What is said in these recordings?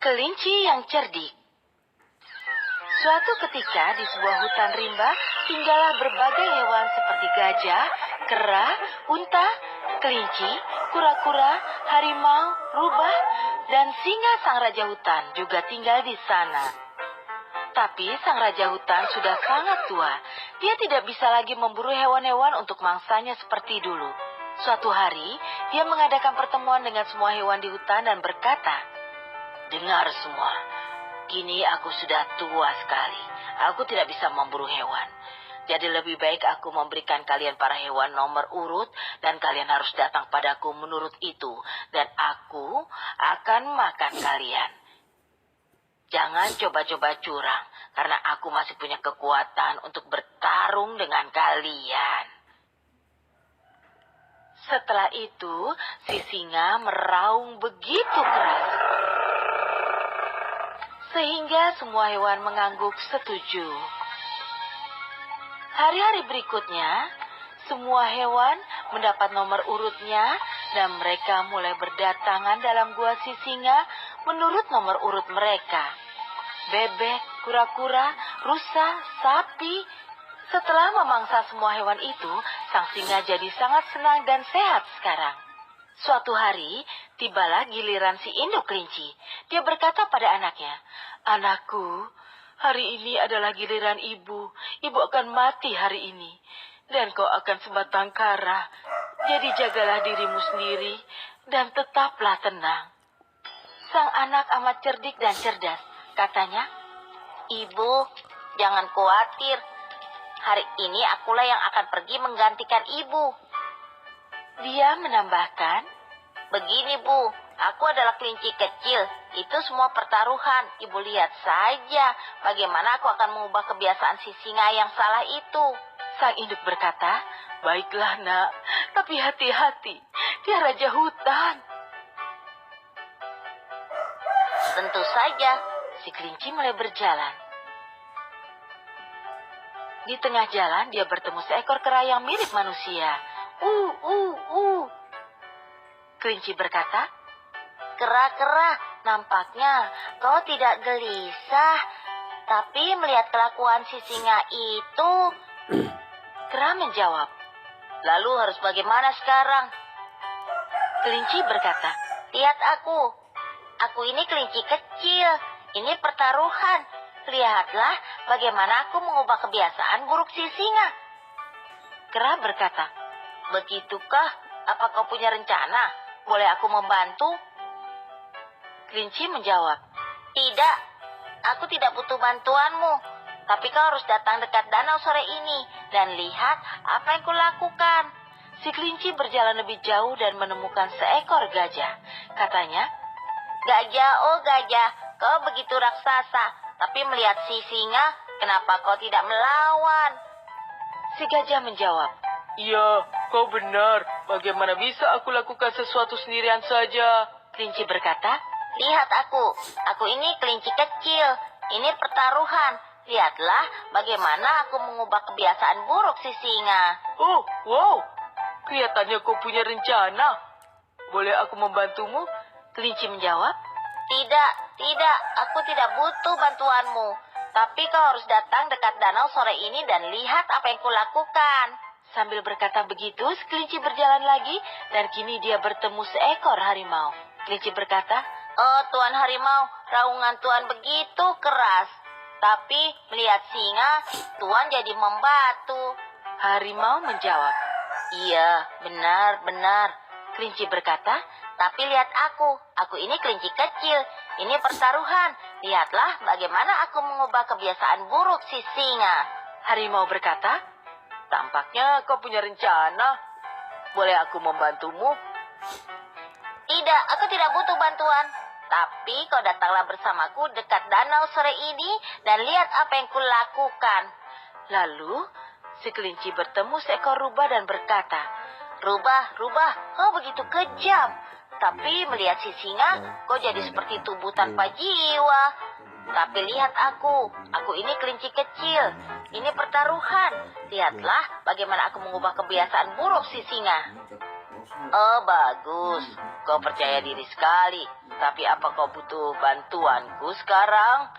Kelinci yang cerdik. Suatu ketika di sebuah hutan rimba tinggallah berbagai hewan seperti gajah, kera, unta, kelinci, kura-kura, harimau, rubah, dan singa. Sang raja hutan juga tinggal di sana. Tapi sang raja hutan sudah sangat tua. Dia tidak bisa lagi memburu hewan-hewan untuk mangsanya seperti dulu. Suatu hari, dia mengadakan pertemuan dengan semua hewan di hutan dan berkata, "Dengar semua, kini aku sudah tua sekali. Aku tidak bisa memburu hewan. Jadi lebih baik aku memberikan kalian para hewan nomor urut dan kalian harus datang padaku menurut itu. Dan aku akan makan kalian. Jangan coba-coba curang karena aku masih punya kekuatan untuk bertarung dengan kalian." Setelah itu, si singa meraung begitu keras sehingga semua hewan mengangguk setuju. Hari-hari berikutnya, semua hewan mendapat nomor urutnya dan mereka mulai berdatangan dalam gua si singa menurut nomor urut mereka. Bebek, kura-kura, rusa, sapi. Setelah memangsa semua hewan itu, sang singa jadi sangat senang dan sehat sekarang. Suatu hari, tibalah giliran si induk kelinci. Dia berkata pada anaknya, "Anakku, hari ini adalah giliran ibu. Ibu akan mati hari ini. Dan kau akan sebatang kara. Jadi jagalah dirimu sendiri dan tetaplah tenang." Sang anak amat cerdik dan cerdas. Katanya, "Ibu, jangan khawatir. Hari ini akulah yang akan pergi menggantikan ibu." Dia menambahkan, "Begini Bu, aku adalah kelinci kecil. Itu semua pertaruhan. Ibu lihat saja bagaimana aku akan mengubah kebiasaan si singa yang salah itu." Sang induk berkata, "Baiklah nak, tapi hati-hati. Dia raja hutan." Tentu saja, si kelinci mulai berjalan. Di tengah jalan dia bertemu seekor kera yang mirip manusia. Kelinci berkata, "Kera-kera, nampaknya kau tidak gelisah. Tapi melihat kelakuan si singa itu..." Kera menjawab, "Lalu harus bagaimana sekarang?" Kelinci berkata, "Lihat aku. Aku ini kelinci kecil. Ini pertaruhan. Lihatlah bagaimana aku mengubah kebiasaan buruk si singa." Kera berkata, "Begitukah? Apa kau punya rencana? Boleh aku membantu?" Kelinci menjawab, "Tidak, aku tidak butuh bantuanmu. Tapi kau harus datang dekat danau sore ini dan lihat apa yang kulakukan." Si kelinci berjalan lebih jauh dan menemukan seekor gajah. Katanya, "Gajah, oh gajah, kau begitu raksasa. Tapi melihat si singa, kenapa kau tidak melawan?" Si gajah menjawab, "Iya, kau benar. Bagaimana bisa aku lakukan sesuatu sendirian saja?" Kelinci berkata, "Lihat aku. Aku ini kelinci kecil. Ini pertaruhan. Lihatlah bagaimana aku mengubah kebiasaan buruk si singa." "Oh, wow. Kelihatannya kau punya rencana. Boleh aku membantumu?" Kelinci menjawab, "Tidak, tidak. Aku tidak butuh bantuanmu. Tapi kau harus datang dekat danau sore ini dan lihat apa yang kulakukan." Sambil berkata begitu, kelinci berjalan lagi dan kini dia bertemu seekor harimau. Kelinci berkata, "Oh Tuan Harimau, raungan Tuan begitu keras. Tapi melihat singa, Tuan jadi membatu." Harimau menjawab, "Iya, benar-benar." Kelinci berkata, "Tapi lihat aku. Aku ini kelinci kecil. Ini pertaruhan. Lihatlah bagaimana aku mengubah kebiasaan buruk si singa." Harimau berkata, "Tampaknya kau punya rencana. Boleh aku membantumu?" "Tidak, aku tidak butuh bantuan. Tapi kau datanglah bersamaku dekat danau sore ini dan lihat apa yang kulakukan." Lalu si kelinci bertemu seekor rubah dan berkata, "Rubah, rubah, kau begitu kejam. Tapi melihat si singa, kau jadi seperti tubuh tanpa jiwa. Tapi lihat aku ini kelinci kecil. Ini pertaruhan. Lihatlah bagaimana aku mengubah kebiasaan buruk si singa." Oh, bagus. Kau percaya diri sekali. Tapi apa kau butuh bantuanku sekarang?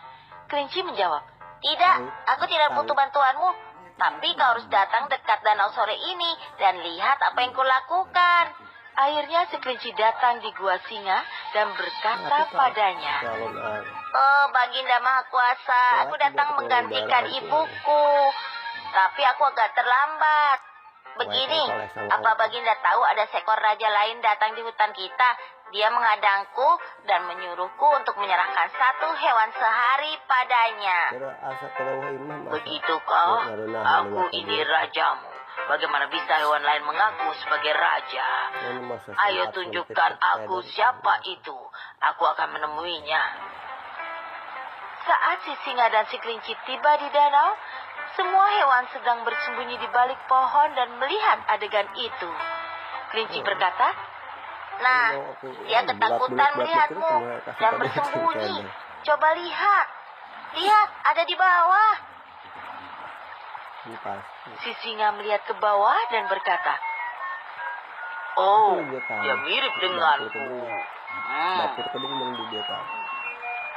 Kelinci menjawab, tidak, aku tidak butuh bantuanmu. Tapi kau harus datang dekat danau sore ini dan lihat apa yang kulakukan. Akhirnya si kelinci datang di gua singa dan berkata padanya, oh, Baginda Maha Kuasa, aku datang menggantikan ibuku. Tapi aku agak terlambat. Begini, apa Baginda tahu ada seekor raja lain datang di hutan kita? Dia menghadangku dan menyuruhku untuk menyerahkan satu hewan sehari padanya. Begitukah? Aku ini rajamu. Bagaimana bisa hewan lain mengaku sebagai raja? Ayo tunjukkan aku siapa itu. Aku akan menemuinya. Saat si singa dan si kelinci tiba di danau, semua hewan sedang bersembunyi di balik pohon dan melihat adegan itu. Kelinci berkata, nah, dia ketakutan melihatmu dan bersembunyi. Coba lihat. Lihat, ada di bawah. Si singa melihat ke bawah dan berkata, oh, dia mirip denganku.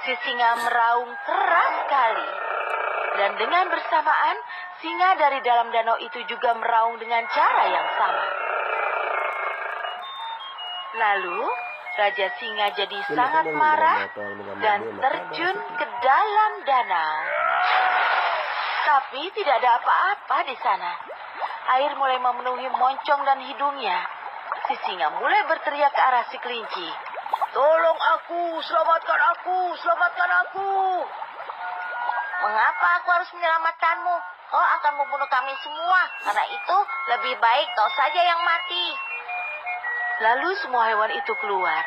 Si singa meraung keras sekali. Dan dengan bersamaan, singa dari dalam danau itu juga meraung dengan cara yang sama. Lalu, Raja Singa jadi sangat marah dan terjun ke dalam danau. Tapi tidak ada apa-apa di sana. Air mulai memenuhi moncong dan hidungnya. Si singa mulai berteriak ke arah si kelinci. Tolong aku, selamatkan aku, selamatkan aku. Mengapa aku harus menyelamatkanmu? Kau akan membunuh kami semua. Karena itu, lebih baik kau saja yang mati. Lalu semua hewan itu keluar.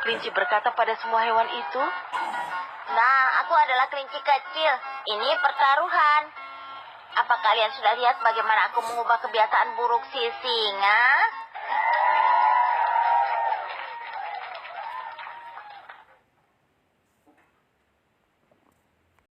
Kelinci berkata pada semua hewan itu, nah, aku adalah kelinci kecil. Ini pertaruhan. Apa kalian sudah lihat bagaimana aku mengubah kebiasaan buruk si singa?